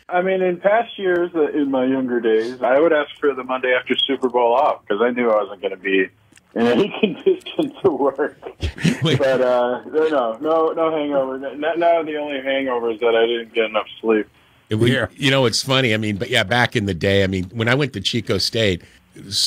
I mean, in past years, in my younger days, I would ask for the Monday after Super Bowl off because I knew I wasn't going to be in any condition to work. But no hangover. Now the only hangover is that I didn't get enough sleep. You know, it's funny. I mean, but yeah, back in the day, I mean, when I went to Chico State,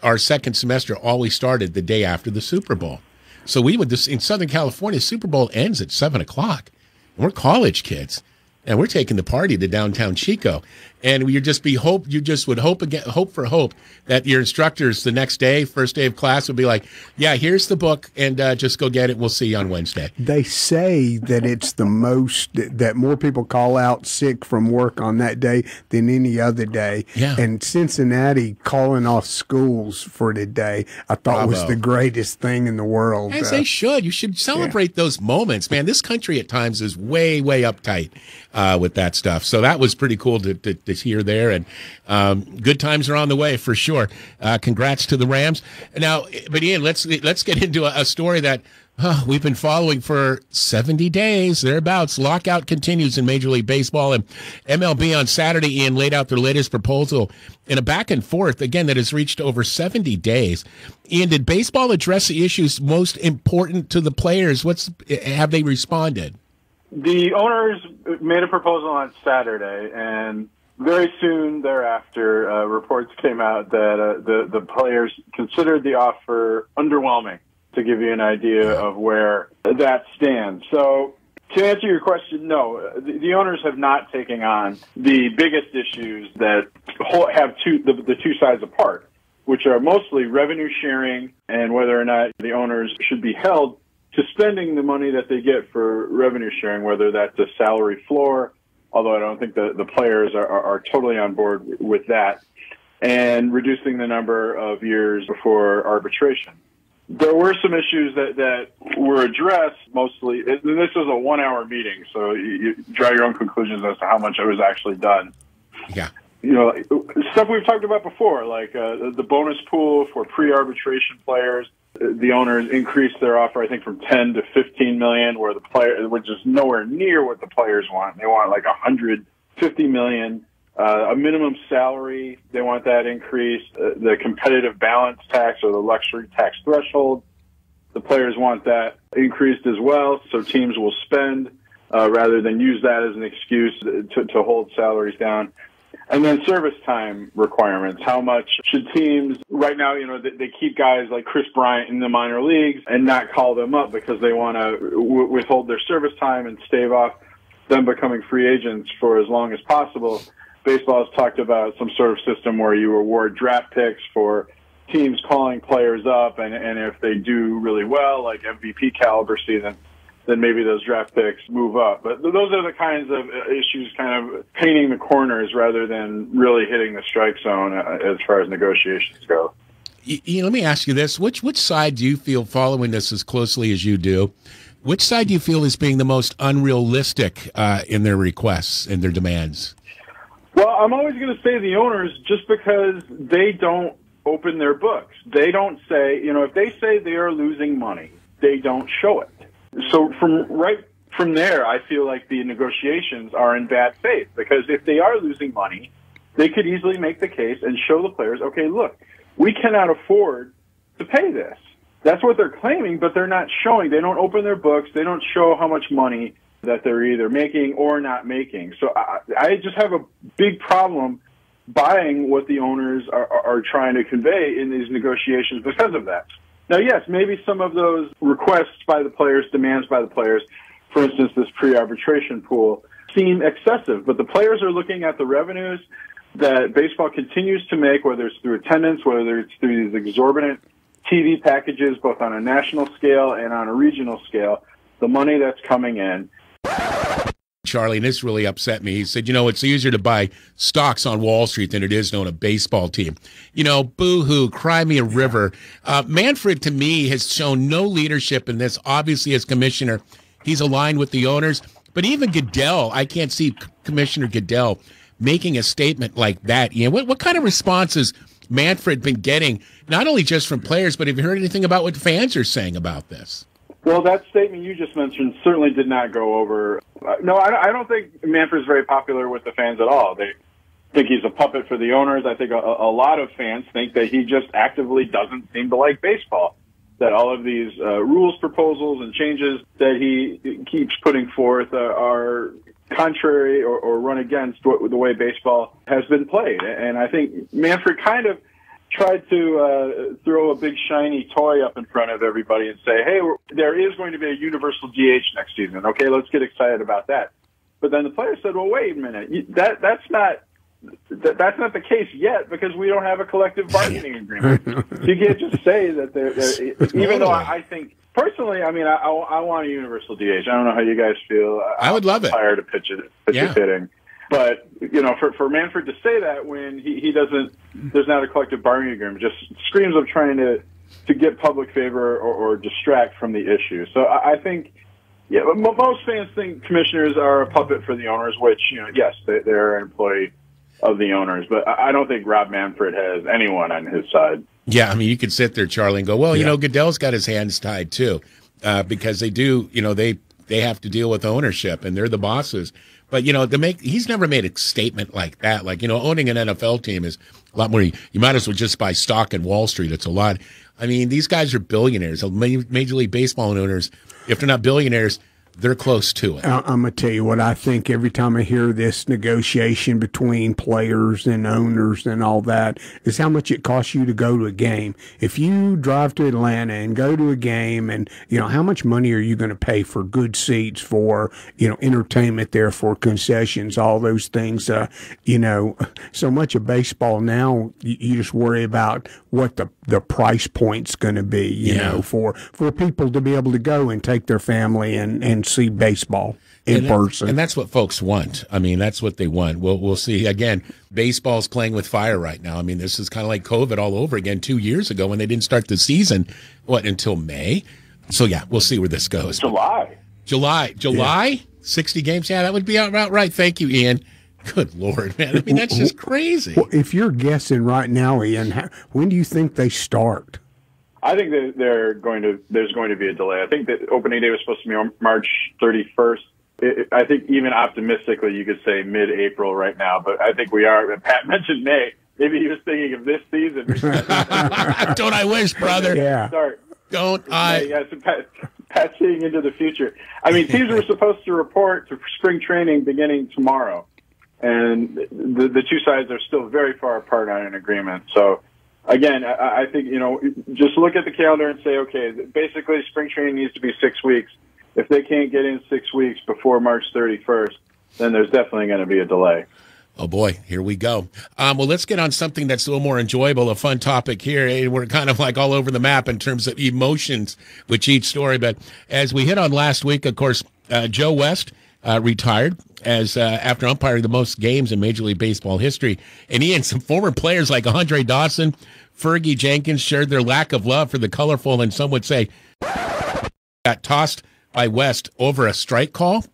our second semester always started the day after the Super Bowl. So we would, in Southern California, Super Bowl ends at 7 o'clock. We're college kids, and we're taking the party to downtown Chico. And you just would hope that your instructors the next day, first day of class, would be like, yeah, here's the book, and just go get it. We'll see you on Wednesday. They say that it's the most, that more people call out sick from work on that day than any other day. Yeah. And Cincinnati calling off schools for today, I thought was the greatest thing in the world. As they should. You should celebrate those moments, man. This country at times is way, way uptight with that stuff. So that was pretty cool to hear there, and good times are on the way for sure. Congrats to the Rams. Now, but Ian, let's get into a story that we've been following for 70 days, thereabouts. Lockout continues in Major League Baseball, and MLB on Saturday, Ian, laid out their latest proposal in a back and forth, again, that has reached over 70 days. Ian, did baseball address the issues most important to the players? Have they responded? The owners made a proposal on Saturday, and very soon thereafter, reports came out that the players considered the offer underwhelming, to give you an idea of where that stands. So to answer your question, no, the owners have not taken on the biggest issues that have the two sides apart, which are mostly revenue sharing and whether or not the owners should be held to spending the money that they get for revenue sharing, whether that's a salary floor, although I don't think the players are totally on board with that, and reducing the number of years before arbitration. There were some issues that were addressed mostly. This was a 1-hour meeting, so you draw your own conclusions as to how much it was actually done. Yeah. You know, stuff we've talked about before, like the bonus pool for pre-arbitration players. The owners increased their offer, I think, from 10 to 15 million, which is nowhere near what the players want. They want like 150 million. A minimum salary, they want that increased. The competitive balance tax or the luxury tax threshold, the players want that increased as well, so teams will spend rather than use that as an excuse to hold salaries down. And then service time requirements. How much should teams, right now, you know, they keep guys like Chris Bryant in the minor leagues and not call them up because they want to withhold their service time and stave off them becoming free agents for as long as possible. Baseball has talked about some sort of system where you award draft picks for teams calling players up, and if they do really well, like MVP caliber season, then maybe those draft picks move up. But those are the kinds of issues kind of painting the corners rather than really hitting the strike zone as far as negotiations go. Let me ask you this. Which side do you feel, following this as closely as you do, which side do you feel is being the most unrealistic in their requests and their demands? Well, I'm always going to say the owners, just because they don't open their books. They don't say, you know, if they say they are losing money, they don't show it. So from there, I feel like the negotiations are in bad faith, because if they are losing money, they could easily make the case and show the players, okay, look, we cannot afford to pay this. That's what they're claiming, but they're not showing. They don't open their books. They don't show how much money that they're either making or not making. So I just have a big problem buying what the owners are trying to convey in these negotiations because of that. Now, yes, maybe some of those requests by the players, demands by the players, for instance, this pre-arbitration pool, seem excessive, but the players are looking at the revenues that baseball continues to make, whether it's through attendance, whether it's through these exorbitant TV packages, both on a national scale and on a regional scale, the money that's coming in. Charlie, and this really upset me. He said, you know, it's easier to buy stocks on Wall Street than it is to own a baseball team. You know, boo-hoo, cry me a river. Manfred, to me, has shown no leadership in this. Obviously, as commissioner, he's aligned with the owners. But even Goodell, I can't see Commissioner Goodell making a statement like that. You know, what kind of responses Manfred been getting, not only just from players, but have you heard anything about what fans are saying about this? Well, that statement you just mentioned certainly did not go over. No, I don't think Manfred's very popular with the fans at all. They think he's a puppet for the owners. I think a lot of fans think that he just actively doesn't seem to like baseball, that all of these rules proposals and changes that he keeps putting forth are contrary or run against the way baseball has been played. And I think Manfred kind of tried to throw a big shiny toy up in front of everybody and say, hey, there is going to be a universal DH next season. Okay, let's get excited about that. But then the players said, well, wait a minute, that's not the case yet because we don't have a collective bargaining agreement. So you can't just say that they're even though I think, personally, I mean, I want a universal DH. I don't know how you guys feel. I would love it. I'm tired of pitching hitting. But, you know, for Manfred to say that when he doesn't, there's not a collective bargaining agreement, just screams of trying to get public favor or distract from the issue. So I think, yeah, most fans think commissioners are a puppet for the owners, which, you know, yes, they're an employee of the owners. But I don't think Rob Manfred has anyone on his side. Yeah, I mean, you could sit there, Charlie, and go, well, you know, Goodell's got his hands tied, too, because they do, you know, they have to deal with ownership, and they're the bosses. But, you know, he's never made a statement like that. Like, you know, owning an NFL team is a lot more. You might as well just buy stock in Wall Street. It's a lot. I mean, these guys are billionaires. Major League Baseball owners, if they're not billionaires, they're close to it. I'm going to tell you what I think every time I hear this negotiation between players and owners and all that is how much it costs you to go to a game. If you drive to Atlanta and go to a game and, you know, how much money are you going to pay for good seats, for, you know, entertainment there, for concessions, all those things, you know, so much of baseball now, you just worry about what the price point's going to be, you know, for people to be able to go and take their family and see baseball in person. And that's what folks want. I mean, that's what they want. We'll see. Again, baseball's playing with fire right now. I mean, this is kind of like COVID all over again 2 years ago when they didn't start the season, until May? So, yeah, we'll see where this goes. July? Yeah. 60 games? Yeah, that would be about right. Thank you, Ian. Good Lord, man. I mean, that's just crazy. Well, if you're guessing right now, Ian, when do you think they start? I think that there's going to be a delay. I think that opening day was supposed to be March 31st. I think even optimistically you could say mid-April right now, but I think we are. Pat mentioned May. Maybe he was thinking of this season. Don't I wish, brother? Yeah. Start. Don't I? Yeah, so Pat seeing into the future. I mean, teams were supposed to report to spring training beginning tomorrow, and the two sides are still very far apart on an agreement. So, again, I think, you know, just look at the calendar and say, okay, basically spring training needs to be 6 weeks. If they can't get in 6 weeks before March 31st, then there's definitely going to be a delay. Oh, boy, here we go. Well, let's get on something that's a little more enjoyable, a fun topic here. We're kind of like all over the map in terms of emotions with each story. But as we hit on last week, of course, Joe West retired as after umpiring the most games in Major League Baseball history. And he and some former players like Andre Dawson, Fergie Jenkins shared their lack of love for the colorful, and some would say got tossed by West over a strike call,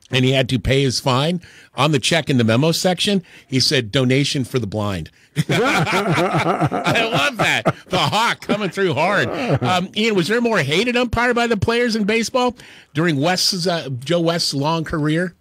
and he had to pay his fine. On the check in the memo section, he said, donation for the blind. I love that. The hawk coming through hard. Ian, was there more hated umpire by the players in baseball during Joe West's long career?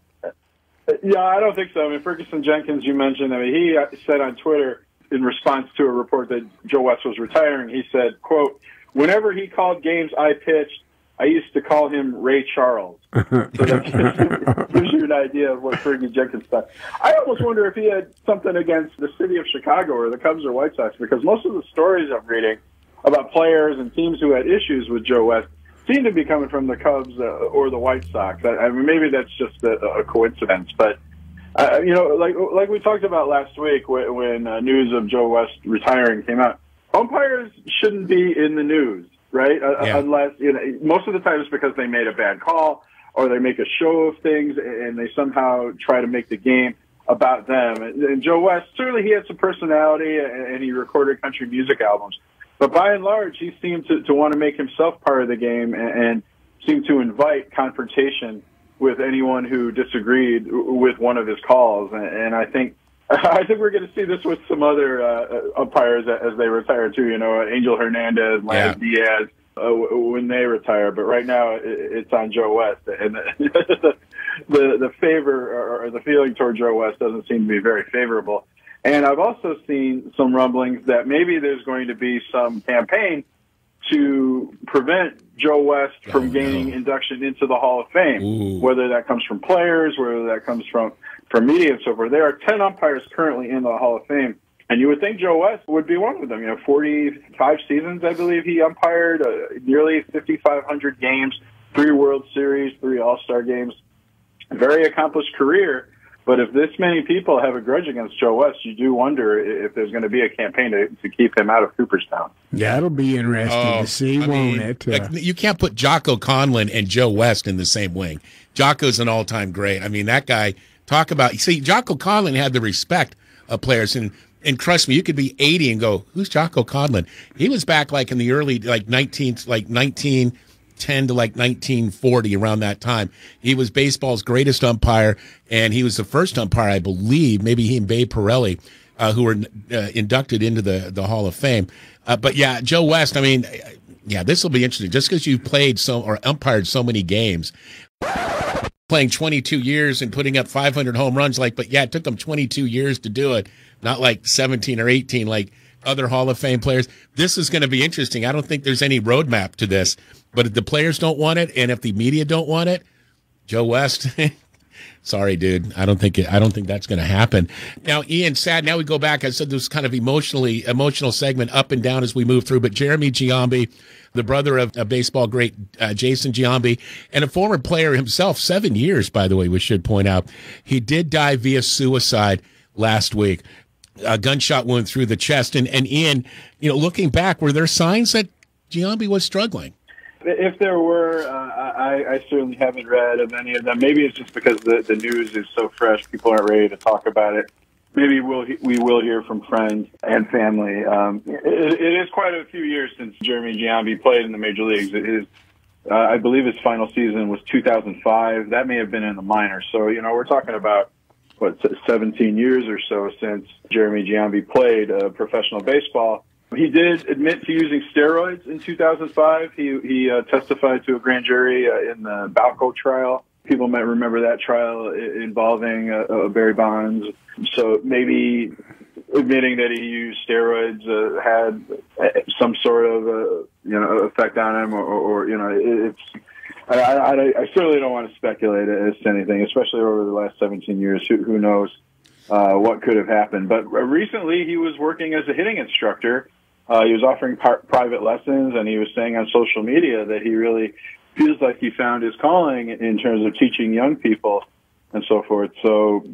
Yeah, I don't think so. I mean, Ferguson Jenkins, you mentioned, I mean, he said on Twitter in response to a report that Joe West was retiring, he said, quote, whenever he called games I pitched, I used to call him Ray Charles. So that gives you an idea of what Fergie Jenkins thought. I almost wonder if he had something against the city of Chicago or the Cubs or White Sox, because most of the stories I'm reading about players and teams who had issues with Joe West seem to be coming from the Cubs or the White Sox. I mean, maybe that's just a coincidence, but you know, like we talked about last week when news of Joe West retiring came out, umpires shouldn't be in the news, right? Unless, you know, most of the time it's because they made a bad call or they make a show of things and they somehow try to make the game about them. And Joe West, certainly he had some personality and he recorded country music albums. But by and large, he seemed to want to make himself part of the game and seemed to invite confrontation with anyone who disagreed with one of his calls. And I think we're going to see this with some other umpires as they retire too. You know, Angel Hernandez, Lance Diaz, when they retire. But right now, it's on Joe West, and the favor or the feeling toward Joe West doesn't seem to be very favorable. And I've also seen some rumblings that maybe there's going to be some campaign to prevent Joe West from gaining induction into the Hall of Fame, whether that comes from players, whether that comes from media and so forth. There are 10 umpires currently in the Hall of Fame, and you would think Joe West would be one of them. 45 seasons, I believe he umpired, nearly 5,500 games, 3 World Series, 3 All-Star games, a very accomplished career. But if this many people have a grudge against Joe West, you do wonder if there's going to be a campaign to keep him out of Cooperstown. Yeah, it'll be interesting to see, won't it? You can't put Jocko Conlon and Joe West in the same wing. Jocko's an all-time great. I mean, that guy, talk about – see, Jocko Conlon had the respect of players. And trust me, you could be 80 and go, who's Jocko Conlon? He was back like in the early, 1910 to 1940, around that time. He was baseball's greatest umpire, and he was the first umpire, I believe, maybe he and Babe Pirelli, who were inducted into the Hall of Fame. But yeah, Joe West, I mean, yeah, this will be interesting. Just because you've played or umpired so many games, playing 22 years and putting up 500 home runs, but yeah, it took him 22 years to do it, not like 17 or 18 like other Hall of Fame players. This is going to be interesting. I don't think there's any roadmap to this, but if the players don't want it and if the media don't want it, Joe West, sorry, dude, I don't think that's going to happen. Now, Ian, sad. Now we go back. I said this kind of emotional segment up and down as we move through, but Jeremy Giambi, the brother of baseball great Jason Giambi, and a former player himself, 7 years, by the way, we should point out, he did die via suicide last week. A gunshot wound through the chest. And Ian, looking back, were there signs that Giambi was struggling? If there were, I certainly haven't read of any of them. Maybe it's just because the news is so fresh, people aren't ready to talk about it. Maybe we will hear from friends and family. It is quite a few years since Jeremy Giambi played in the major leagues. I believe his final season was 2005. That may have been in the minors. So, we're talking about 17 years or so since Jeremy Giambi played professional baseball. He did admit to using steroids in 2005. He testified to a grand jury in the Balco trial. People might remember that trial involving Barry Bonds. So maybe admitting that he used steroids had some sort of effect on him, or it's. I certainly don't want to speculate as to anything, especially over the last 17 years. Who knows what could have happened? But recently, he was working as a hitting instructor. He was offering private lessons, and he was saying on social media that he really feels like he found his calling in terms of teaching young people and so forth. So,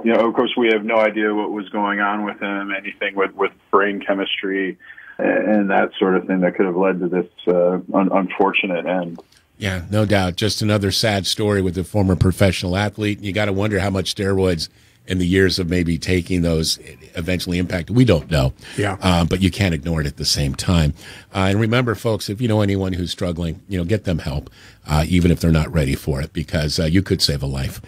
of course, we have no idea what was going on with him, anything with brain chemistry and that sort of thing that could have led to this unfortunate end. Yeah, no doubt. Just another sad story with a former professional athlete. You got to wonder how much steroids and the years of maybe taking those eventually impacted. We don't know. Yeah. But you can't ignore it at the same time. And remember, folks, if you know anyone who's struggling, get them help, even if they're not ready for it, because you could save a life.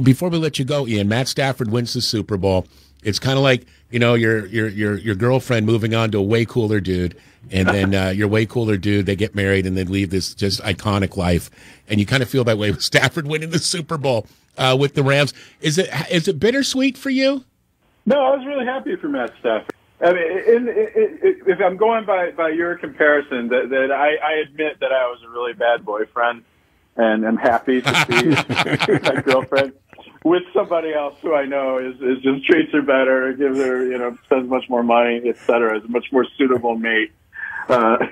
Before we let you go, Ian, Matt Stafford wins the Super Bowl. It's kind of like, your girlfriend moving on to a way cooler dude, and then your way cooler dude, they get married and then leave this just iconic life. And you kind of feel that way with Stafford winning the Super Bowl with the Rams. Is it bittersweet for you? No, I was really happy for Matt Stafford. I mean, if I'm going by your comparison, that I admit that I was a really bad boyfriend, and I'm happy to see my girlfriend with somebody else who I know is just treats her better, gives her, spends much more money, et cetera, is a much more suitable mate. To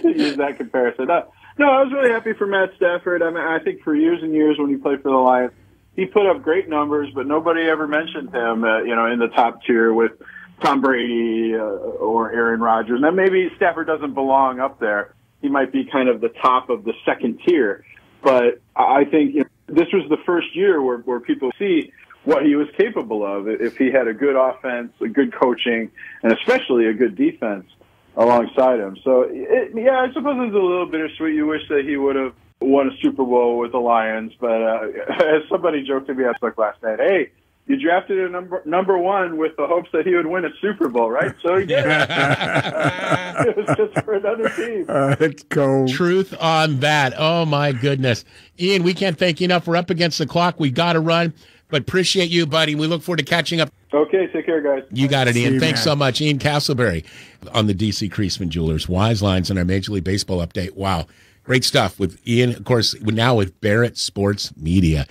use that comparison. No, I was really happy for Matt Stafford. I mean, I think for years and years when he played for the Lions, he put up great numbers, but nobody ever mentioned him, in the top tier with Tom Brady or Aaron Rodgers. Now, maybe Stafford doesn't belong up there. He might be kind of the top of the second tier. But I think this was the first year where people see what he was capable of if he had a good offense, a good coaching, and especially a good defense alongside him. So, I suppose it's a little bittersweet. You wish that he would have won a Super Bowl with the Lions. But as somebody joked to me at last night, hey, you drafted a number one with the hopes that he would win a Super Bowl, right? So he did. It was just for another team. That's cool. Truth on that. Oh, my goodness. Ian, we can't thank you enough. We're up against the clock. We got to run, but appreciate you, buddy. We look forward to catching up. Okay, take care, guys. You got it, Ian. Thanks man. so much. Ian Castleberry on the D.C. Creasman Jewelers. Wise lines in our Major League Baseball update. Wow. Great stuff with Ian, of course, now with Barrett Sports Media.